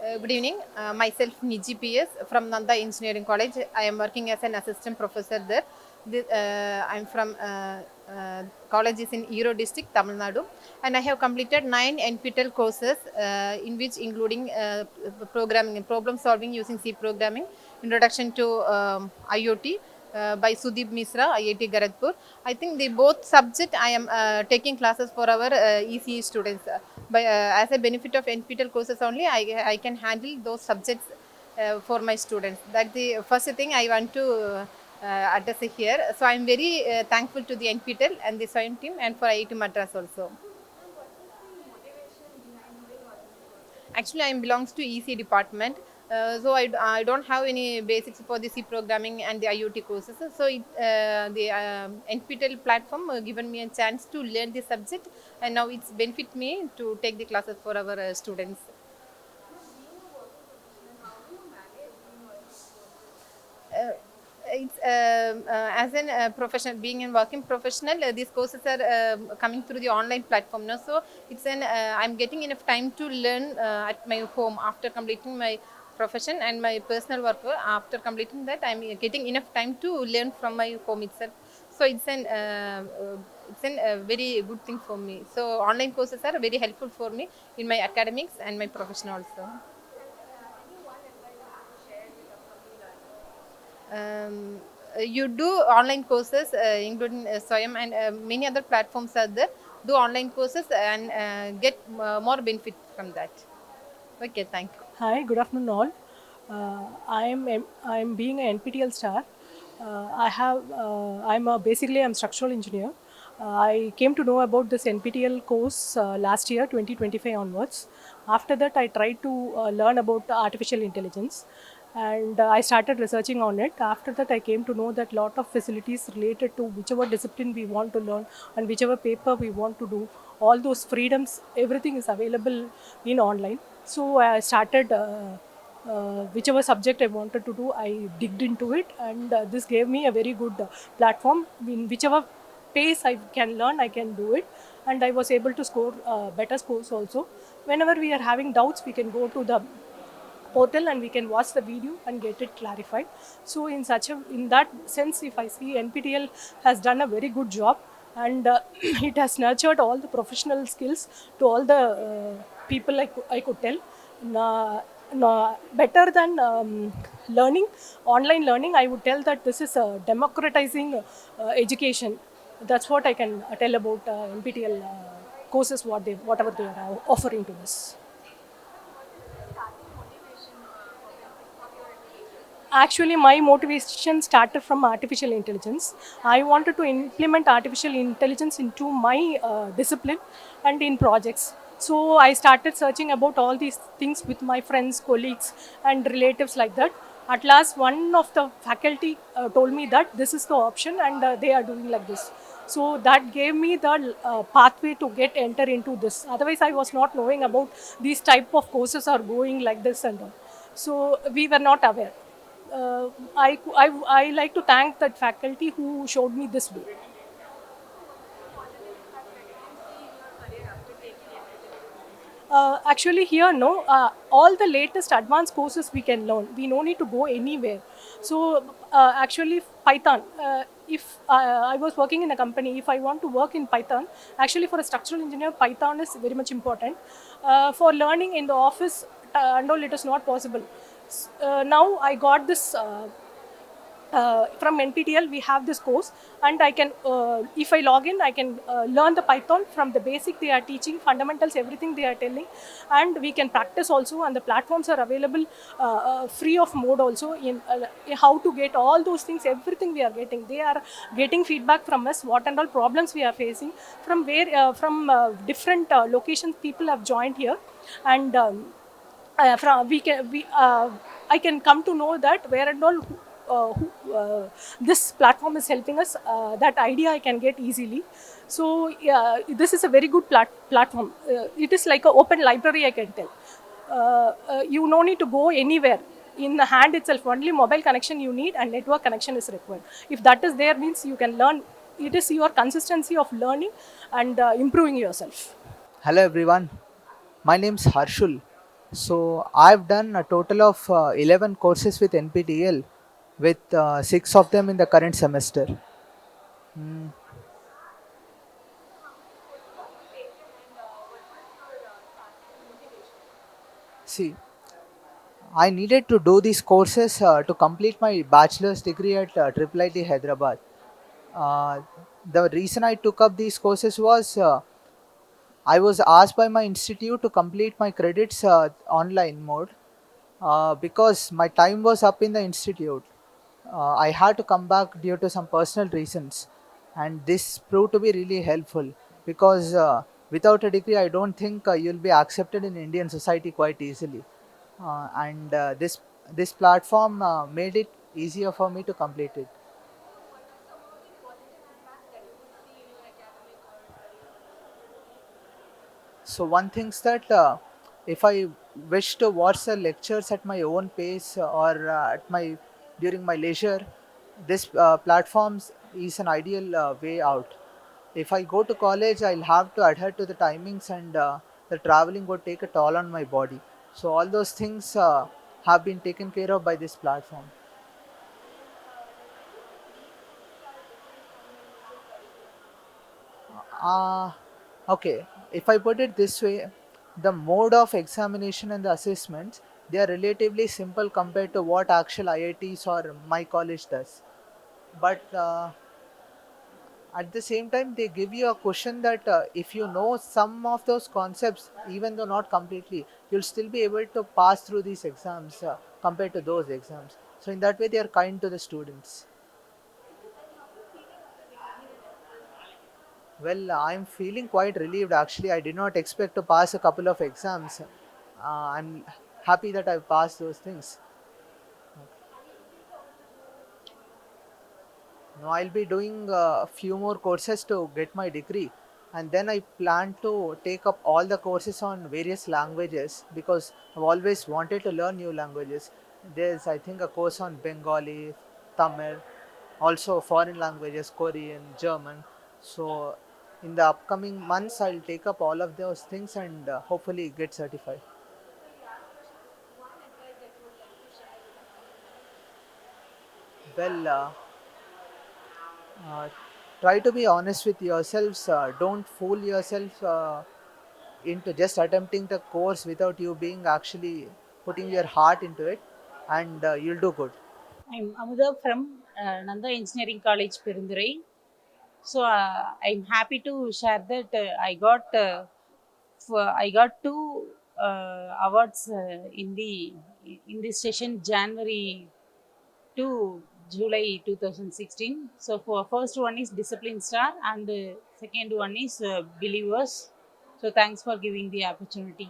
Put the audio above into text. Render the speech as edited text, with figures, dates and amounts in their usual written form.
Good evening. Myself Niji PS from Nanda Engineering College. I am working as an assistant professor there. I'm from college is in Eero district, Tamil Nadu, and I have completed 9 NPTEL courses, in which including programming and problem solving using C programming, introduction to IoT by Sudeep Misra, IIT Kharagpur. I think the both subject I am taking classes for our ECE students. As a benefit of NPTEL courses only, I can handle those subjects for my students. That's the first thing I want to address here. So I'm very thankful to the NPTEL and the SWAYAM team and for IIT Madras also. Actually, I belongs to EC department. I don't have any basics for the C programming and the IoT courses. The NPTEL platform given me a chance to learn the subject, and now it's benefit me to take the classes for our students. uh, it's as an professional being a working professional, these courses are coming through the online platform now, so it's an I'm getting enough time to learn at my home after completing my profession and my personal work. After completing that, I'm getting enough time to learn from my home itself, so it's a very good thing for me. So online courses are very helpful for me in my academics and my profession also. You do online courses, including SWAYAM and many other platforms are there. Do online courses and get more benefit from that. Okay, thank you. Hi, good afternoon all. I'm being an NPTEL star. I'm structural engineer. I came to know about this NPTEL course last year 2025 onwards. After that, I tried to learn about artificial intelligence, and I started researching on it. After that, I came to know that lot of facilities related to whichever discipline we want to learn and whichever paper we want to do, all those freedoms, everything is available in online. So I started whichever subject I wanted to do, I digged into it, and this gave me a very good platform. In whichever pace I can learn, I can do it, and I was able to score better scores also. Whenever we are having doubts, we can go to the portal and we can watch the video and get it clarified. So in that sense, if I see NPTEL has done a very good job, and it has nurtured all the professional skills to all the people, I could tell. Better than learning, online learning, I would tell that this is democratizing education. That's what I can tell about NPTEL courses, whatever they are offering to us. Actually, my motivation started from artificial intelligence. I wanted to implement artificial intelligence into my discipline and in projects. So I started searching about all these things with my friends, colleagues, and relatives like that. At last, one of the faculty told me that this is the option, and they are doing like this. So that gave me the pathway to get enter into this. Otherwise, I was not knowing about these type of courses are going like this and all. So we were not aware. I like to thank that faculty who showed me this way. Actually, here, no, all the latest advanced courses we can learn. We no need to go anywhere. So, actually, Python. If I was working in a company, if I want to work in Python, actually, for a structural engineer, Python is very much important. For learning in the office, and all, it is not possible. Now, I got this. From NPTEL, we have this course, and I can, if I log in, I can learn the Python from the basic they are teaching, fundamentals, everything they are telling, and we can practice also. And the platforms are available free of mode also. In how to get all those things, everything we are getting. They are getting feedback from us, what and all problems we are facing, from different locations. People have joined here, and from we I can come to know that where and all this platform is helping us. That idea I can get easily. So this is a very good platform. It is like an open library, I can tell. You no need to go anywhere. In the hand itself, only mobile connection you need and network connection is required. If that is there, means you can learn. It is your consistency of learning and improving yourself. Hello everyone, my name's Harshul. So I've done a total of 11 courses with NPTEL, with 6 of them in the current semester. Mm. See, I needed to do these courses to complete my bachelor's degree at IIIT Hyderabad. Uh, the reason I took up these courses was I was asked by my institute to complete my credits online mode because my time was up in the institute. I had to come back due to some personal reasons, and this proved to be really helpful because without a degree, I don't think you'll be accepted in Indian society quite easily. And this platform made it easier for me to complete it. So one thinks that if I wish to watch the lectures at my own pace or at my during my leisure, this platforms is an ideal way out. If I go to college, I'll have to adhere to the timings, and the traveling would take a toll on my body. So all those things have been taken care of by this platform. Uh, okay, if I put it this way, the mode of examination and the assessments, they are relatively simple compared to what actual IITs or my college does. But at the same time, they give you a question that if you know some of those concepts, even though not completely, you'll still be able to pass through these exams compared to those exams. So in that way, they are kind to the students. Well, I'm feeling quite relieved actually. I did not expect to pass a couple of exams. I'm happy that I've passed those things. Now I'll be doing a few more courses to get my degree, and then I plan to take up all the courses on various languages because I've always wanted to learn new languages. There's, I think, a course on Bengali, Tamil, also foreign languages, Korean, German. So in the upcoming months, I'll take up all of those things and hopefully get certified. Well, uh, try to be honest with yourselves. Don't fool yourself into just attempting the course without you being actually putting your heart into it, and you'll do good. I'm Amudha from Nanda Engineering College, Perundurai. So I'm happy to share that I got two awards in this session, January to July 2016. So for first one is Discipline Star, and second one is Believers. So thanks for giving the opportunity.